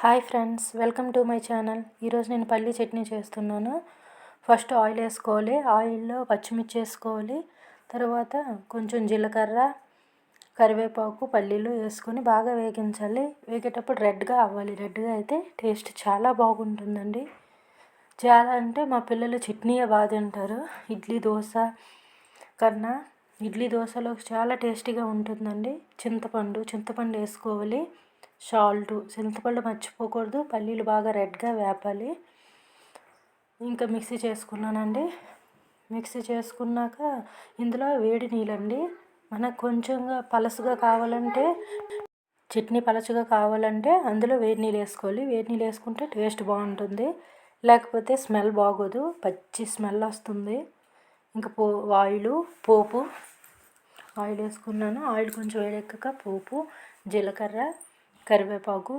Hi friends, welcome to my channel. ఈరోజు నేను పల్లీ చట్నీ చేస్తున్నాను. ఫస్ట్ ఆయిల్ వేసుకోవాలి. ఆయిల్లో పచ్చిమిర్చి వేసుకోవాలి. తర్వాత కొంచెం జీలకర్ర, కరివేపాకు, పల్లీలు వేసుకొని బాగా వేగించాలి. వేగేటప్పుడు రెడ్గా అవ్వాలి. రెడ్గా అయితే టేస్ట్ చాలా బాగుంటుందండి. చాలా అంటే మా పిల్లలు చట్నీయే బాగా తింటారు. ఇడ్లీ దోశ కన్నా ఇడ్లీ దోశలో చాలా టేస్టీగా ఉంటుందండి. చింతపండు వేసుకోవాలి. సాల్టు, చింతపండు మర్చిపోకూడదు. పల్లీలు బాగా రెడ్గా వేపాలి. ఇంకా మిక్సీ చేసుకున్నానండి. మిక్సీ చేసుకున్నాక ఇందులో వేడి నీళ్ళండి. మనకు కొంచెంగా పలసగా కావాలంటే, చట్నీ పలచగా కావాలంటే అందులో వేడి నీళ్ళు వేసుకోవాలి. వేడి నీళ్ళు వేసుకుంటే టేస్ట్ బాగుంటుంది. లేకపోతే స్మెల్ బాగోదు, పచ్చి స్మెల్ వస్తుంది. ఇంకా పోపు ఆయిల్ వేసుకున్నాను. ఆయిల్ కొంచెం వేడెక్కాక పోపు, జీలకర్ర, కరివేపాకు,